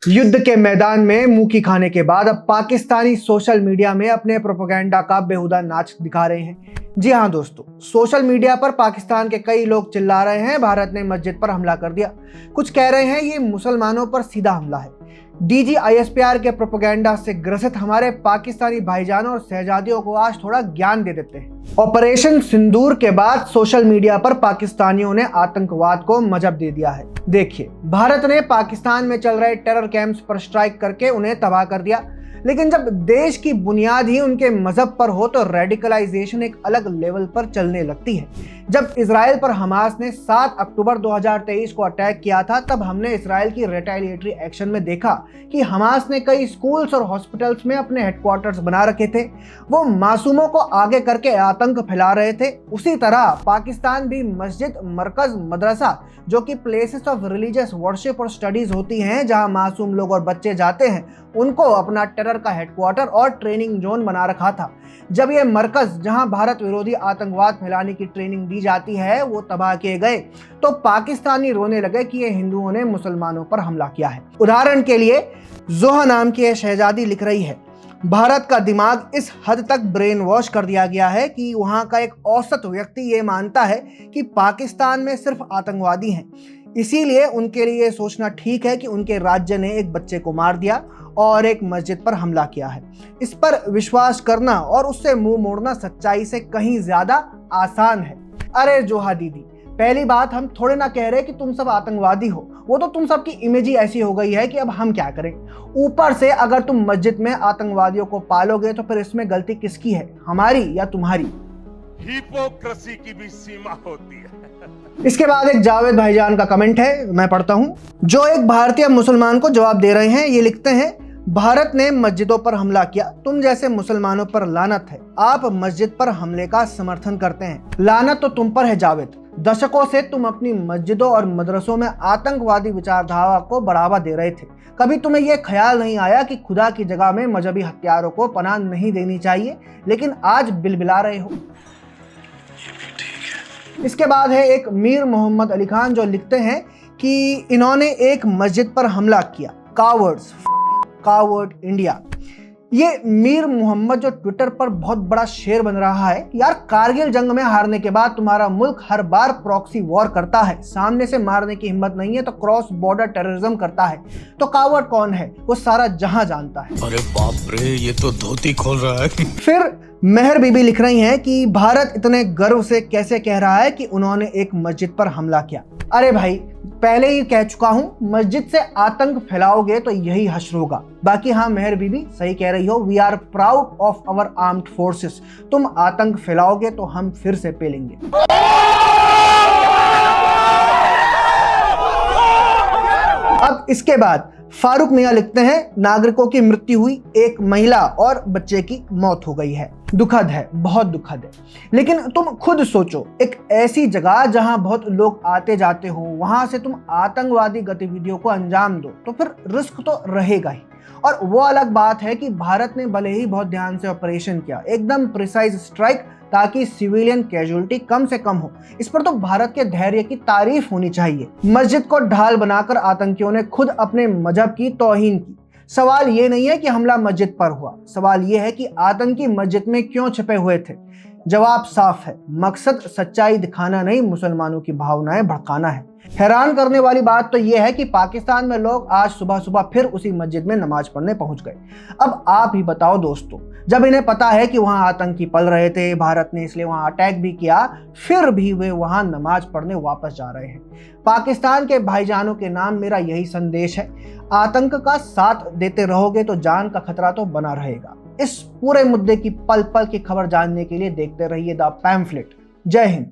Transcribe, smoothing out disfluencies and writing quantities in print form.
युद्ध के मैदान में मुंह की खाने के बाद अब पाकिस्तानी सोशल मीडिया में अपने प्रोपेगेंडा का बेहुदा नाच दिखा रहे हैं। जी हां दोस्तों, सोशल मीडिया पर पाकिस्तान के कई लोग चिल्ला रहे हैं भारत ने मस्जिद पर हमला कर दिया। कुछ कह रहे हैं ये मुसलमानों पर सीधा हमला है। DGISPR के प्रोपेगेंडा से ग्रसित हमारे पाकिस्तानी भाईजानों और शहजादियों को आज थोड़ा ज्ञान दे देते हैं। ऑपरेशन सिंदूर के बाद सोशल मीडिया पर पाकिस्तानियों ने आतंकवाद को मजहब दे दिया है। देखिए, भारत ने पाकिस्तान में चल रहे टेरर कैंप्स पर स्ट्राइक करके उन्हें तबाह कर दिया, लेकिन जब देश की बुनियाद ही उनके मजहब पर हो तो रेडिकलाइजेशन एक अलग लेवल पर चलने लगती है। जब इजराइल पर हमास ने 7 अक्टूबर 2023 को अटैक किया था, तब हमने इजराइल की रिटेलिएटरी एक्शन में देखा कि हमास ने कई स्कूल्स और हॉस्पिटल्स में अपने हेडक्वार्टर्स बना रखे थे। वो मासूमों को आगे करके आतंक फैला रहे थे। उसी तरह पाकिस्तान भी मस्जिद, मरकज, मदरसा, जो कि प्लेसेस ऑफ रिलीजियस वर्शिप और स्टडीज होती हैं, जहां मासूम लोग और बच्चे जाते हैं, उनको अपना टेरर का हेडक्वार्टर और ट्रेनिंग जोन बना रखा था। जब ये मरकज, जहां भारत विरोधी आतंकवाद फैलाने की ट्रेनिंग दी जाती है, वो तबाह किए गए, तो पाकिस्तानी रोने लगे कि ये हिंदुओं ने मुसलमानों पर हमला किया है। उदाहरण के लिए जोहा नाम की शहजादी लिख रही है, भारत का दिमाग इस हद तक ब्रेन वॉश कर दिया गया है कि वहां का एक औसत व्यक्ति ये मानता है कि पाकिस्तान में सिर्फ आतंकवादी हैं। इसीलिए उनके लिए सोचना ठीक है कि उनके राज्य ने एक बच्चे को मार दिया और एक मस्जिद पर हमला किया है। इस पर विश्वास करना और उससे मुंह मोड़ना सच्चाई से कहीं ज्यादा आसान है। अरे जोहा दीदी, पहली बात, हम थोड़े ना कह रहे कि तुम सब आतंकवादी हो, वो तो तुम सबकी इमेज ही ऐसी हो गई है कि अब हम क्या करें। ऊपर से अगर तुम मस्जिद में आतंकवादियों को पालोगे तो फिर इसमें गलती किसकी है, हमारी या तुम्हारी? हिपोक्रेसी की भी सीमा होती है। इसके बाद एक जावेद भाईजान का कमेंट है, मैं पढ़ता हूं, जो एक भारतीय मुसलमान को जवाब दे रहे हैं। ये लिखते हैं, भारत ने मस्जिदों पर हमला किया, तुम जैसे मुसलमानों पर लानत है, आप मस्जिद पर हमले का समर्थन करते हैं। लानत तो तुम पर है जावेद, दशकों से तुम अपनी मस्जिदों और मदरसों में आतंकवादी विचारधारा को बढ़ावा दे रहे थे। कभी तुम्हें यह ख्याल नहीं आया कि खुदा की जगह में मजहबी हत्यारों को पनाह नहीं देनी चाहिए, लेकिन आज बिलबिला रहे हो। इसके बाद है एक मीर मोहम्मद अली खान, जो लिखते हैं कि इन्होंने एक मस्जिद पर हमला किया, कावर्ड्स, कावर्ड इंडिया। ये मीर मोहम्मद जो ट्विटर पर बहुत बड़ा शेर बन रहा है, यार कारगिल जंग में हारने के बाद तुम्हारा मुल्क हर बार प्रॉक्सी वॉर करता है, सामने से मारने की हिम्मत नहीं है तो क्रॉस बॉर्डर टेररिज्म करता है, तो कावर्ड कौन है वो सारा जहां जानता है। अरे बाप रे, ये तो धोती खोल रहा है। फिर मेहर बीबी लिख रही हैं कि भारत इतने गर्व से कैसे कह रहा है कि उन्होंने एक मस्जिद पर हमला किया। अरे भाई, पहले ही कह चुका हूं, मस्जिद से आतंक फैलाओगे तो यही हश्र होगा। बाकी हाँ, मेहर बीबी सही कह रही हो, we are proud of our armed forces. तुम आतंक फैलाओगे तो हम फिर से पेलेंगे। अब इसके बाद फारूक मियां लिखते हैं, नागरिकों की मृत्यु हुई, एक महिला और बच्चे की मौत हो गई है। दुखद है, बहुत दुखद है। लेकिन तुम खुद सोचो, एक ऐसी जगह जहां बहुत लोग आते जाते हो, वहां से तुम आतंकवादी गतिविधियों को अंजाम दो तो फिर रिस्क तो रहेगा ही। और वो अलग बात है कि भारत ने भले ही बहुत ध्यान से ऑपरेशन किया, एकदम प्रिसाइज स्ट्राइक, ताकि सिविलियन कैजुअलिटी कम से कम हो। इस पर तो भारत के धैर्य की तारीफ होनी चाहिए। मस्जिद को ढाल बनाकर आतंकियों ने खुद अपने मजहब की तौहीन की। सवाल ये नहीं है कि हमला मस्जिद पर हुआ, सवाल ये है कि आतंकी मस्जिद में क्यों छिपे हुए थे। जवाब साफ है, मकसद सच्चाई दिखाना नहीं, मुसलमानों की भावनाएं भड़काना है। हैरान करने वाली बात तो यह है कि पाकिस्तान में लोग आज सुबह सुबह फिर उसी मस्जिद में नमाज पढ़ने पहुंच गए। अब आप ही बताओ दोस्तों, जब इन्हें पता है कि वहां आतंकी पल रहे थे, भारत ने इसलिए वहां अटैक भी किया, फिर भी वे वहां नमाज पढ़ने वापस जा रहे हैं। पाकिस्तान के भाईजानों के नाम मेरा यही संदेश है, आतंक का साथ देते रहोगे तो जान का खतरा तो बना रहेगा। इस पूरे मुद्दे की पल पल की खबर जानने के लिए देखते रहिए द पैम्फलेट। जय हिंद।